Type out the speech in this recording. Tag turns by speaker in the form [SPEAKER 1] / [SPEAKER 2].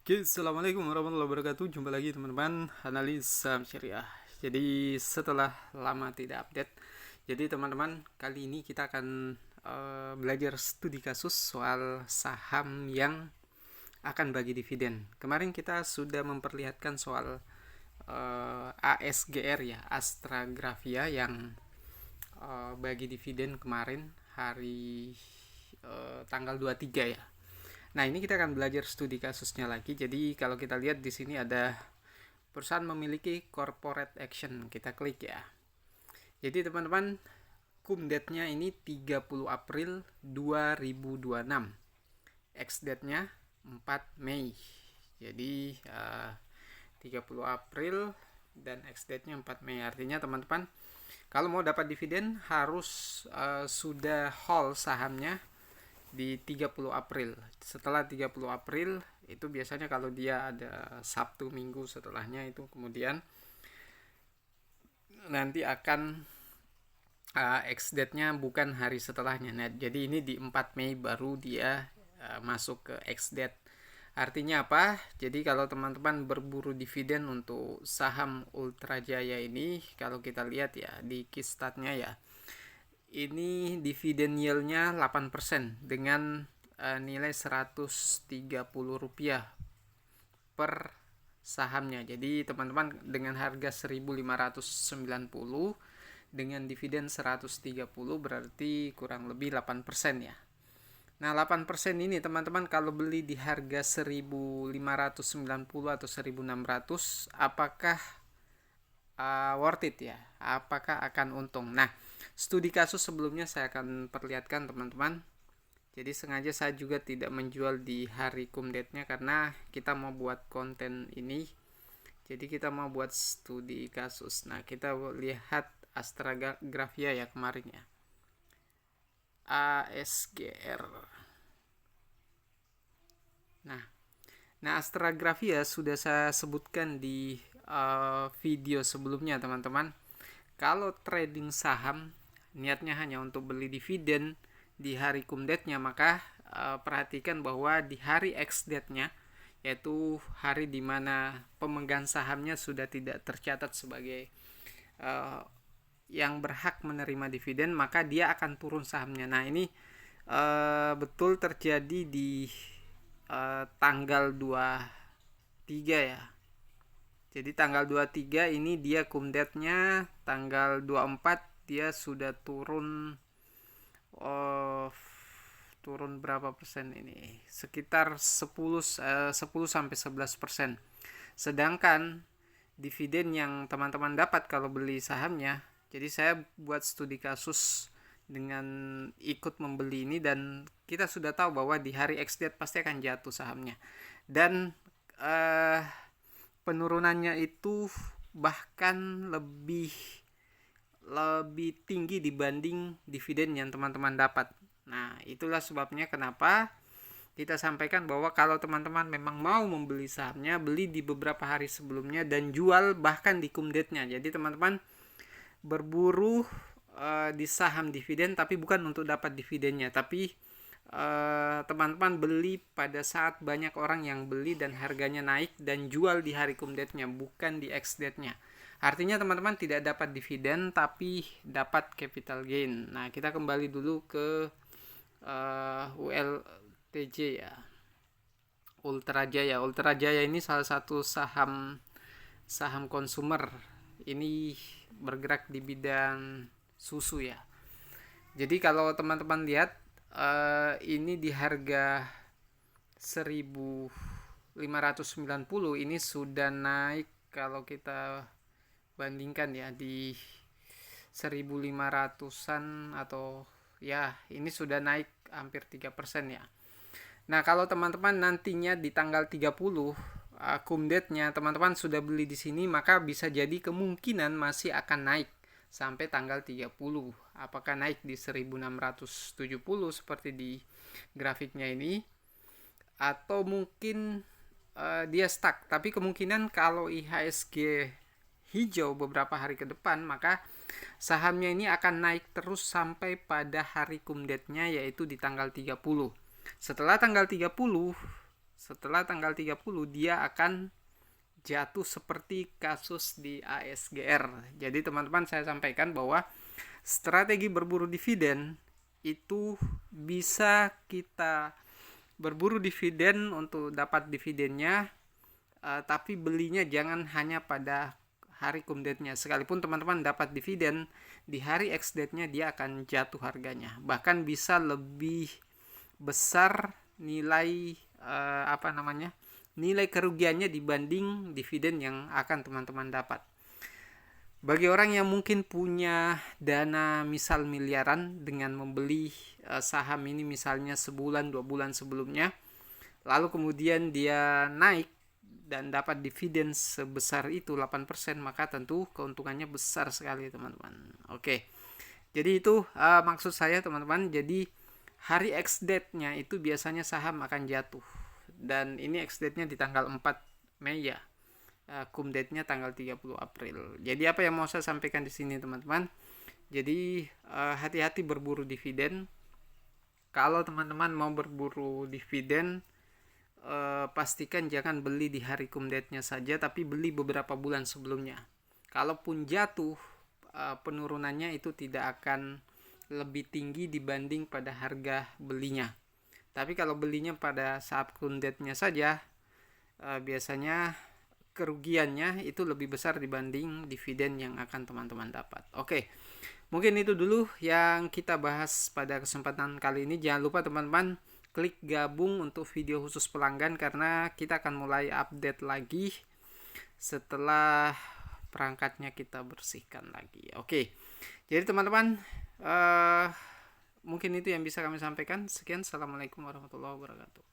[SPEAKER 1] Oke, assalamualaikum warahmatullahi wabarakatuh. Jumpa lagi teman-teman analis saham syariah. Jadi setelah lama tidak update, jadi teman-teman kali ini kita akan belajar studi kasus soal saham yang akan bagi dividen. Kemarin kita sudah memperlihatkan soal ASGR ya, Astra Grafia yang bagi dividen kemarin hari tanggal 23 ya. Nah, ini kita akan belajar studi kasusnya lagi. Jadi, kalau kita lihat di sini ada perusahaan memiliki corporate action. Kita klik ya. Jadi, teman-teman, cum date-nya ini 30 April 2026. Ex date-nya 4 Mei. Jadi, 30 April dan ex date-nya 4 Mei. Artinya, teman-teman, kalau mau dapat dividen harus sudah hold sahamnya di 30 April. Setelah 30 April itu biasanya kalau dia ada Sabtu Minggu setelahnya itu kemudian nanti akan ex date-nya bukan hari setelahnya. Nah, jadi ini di 4 Mei baru dia masuk ke ex date. Artinya apa? Jadi kalau teman-teman berburu dividen untuk saham Ultra Jaya ini, kalau kita lihat ya di Kistatnya ya, ini dividen yield-nya 8% dengan nilai Rp130 per sahamnya. Jadi teman-teman dengan harga 1.590 dengan dividen 130 berarti kurang lebih 8% ya. Nah, 8% ini teman-teman kalau beli di harga 1.590 atau 1.600 apakah worth it ya? Apakah akan untung? Nah, studi kasus sebelumnya saya akan perlihatkan teman-teman. Jadi sengaja saya juga tidak menjual di hari cum date-nya karena kita mau buat konten ini. Jadi kita mau buat studi kasus. Nah, kita lihat Astra Grafia ya kemarin ya. ASGR. Nah, Astra Grafia sudah saya sebutkan di video sebelumnya teman-teman. Kalau trading saham niatnya hanya untuk beli dividen di hari cum date-nya, maka perhatikan bahwa di hari ex date-nya, yaitu hari di mana pemegang sahamnya sudah tidak tercatat sebagai yang berhak menerima dividen, maka dia akan turun sahamnya. Nah, ini betul terjadi di tanggal 23 ya. Jadi tanggal 23 ini dia cum date-nya, tanggal 24 dia sudah turun turun berapa persen ini? Sekitar 10 sampai 11%. Sedangkan dividen yang teman-teman dapat kalau beli sahamnya, jadi saya buat studi kasus dengan ikut membeli ini dan kita sudah tahu bahwa di hari ex date pasti akan jatuh sahamnya. Dan penurunannya itu bahkan lebih tinggi dibanding dividen yang teman-teman dapat. Nah, itulah sebabnya kenapa kita sampaikan bahwa kalau teman-teman memang mau membeli sahamnya, beli di beberapa hari sebelumnya dan jual bahkan di cum date-nya. Jadi teman-teman berburu di saham dividen tapi bukan untuk dapat dividennya, tapi teman-teman beli pada saat banyak orang yang beli dan harganya naik dan jual di hari cum date-nya, bukan di ex date-nya. Artinya teman-teman tidak dapat dividen tapi dapat capital gain. Nah, kita kembali dulu ke ULTJ ya. Ultra Jaya. Ultra Jaya ini salah satu saham konsumer. Ini bergerak di bidang susu ya. Jadi kalau teman-teman lihat ini di harga 1.590 ini sudah naik kalau kita bandingkan ya di 1.500-an atau ya ini sudah naik hampir 3% ya. Nah, kalau teman-teman nantinya di tanggal 30 cum date-nya teman-teman sudah beli di sini, maka bisa jadi kemungkinan masih akan naik sampai tanggal 30. Apakah naik di 1.670 seperti di grafiknya ini atau mungkin dia stuck. Tapi kemungkinan kalau IHSG hijau beberapa hari ke depan, maka sahamnya ini akan naik terus sampai pada hari cum date-nya yaitu di tanggal 30. Setelah tanggal 30 setelah tanggal 30 dia akan jatuh seperti kasus di ASGR. Jadi teman-teman, saya sampaikan bahwa strategi berburu dividen itu bisa kita berburu dividen untuk dapat dividennya, tapi belinya jangan hanya pada hari cum date-nya. Sekalipun teman-teman dapat dividen, di hari ex date-nya dia akan jatuh harganya. Bahkan bisa lebih besar nilai nilai kerugiannya dibanding dividen yang akan teman-teman dapat. Bagi orang yang mungkin punya dana misal miliaran dengan membeli saham ini misalnya sebulan 2 bulan sebelumnya, lalu kemudian dia naik dan dapat dividen sebesar itu 8%, maka tentu keuntungannya besar sekali teman-teman. Oke. Jadi itu maksud saya teman-teman. Jadi hari ex date-nya itu biasanya saham akan jatuh. Dan ini ex date-nya di tanggal 4 Mei ya. Cum date-nya tanggal 30 April. Jadi apa yang mau saya sampaikan di sini teman-teman? Jadi hati-hati berburu dividen. Kalau teman-teman mau berburu dividen, pastikan jangan beli di hari cum date-nya saja, tapi beli beberapa bulan sebelumnya. Kalaupun jatuh, penurunannya itu tidak akan lebih tinggi dibanding pada harga belinya. Tapi kalau belinya pada saat cum date-nya saja, biasanya kerugiannya itu lebih besar dibanding dividen yang akan teman-teman dapat. Oke, mungkin itu dulu yang kita bahas pada kesempatan kali ini. Jangan lupa teman-teman klik gabung untuk video khusus pelanggan, karena kita akan mulai update lagi setelah perangkatnya kita bersihkan lagi. Oke, jadi teman-teman, mungkin itu yang bisa kami sampaikan. Sekian, assalamualaikum warahmatullahi wabarakatuh.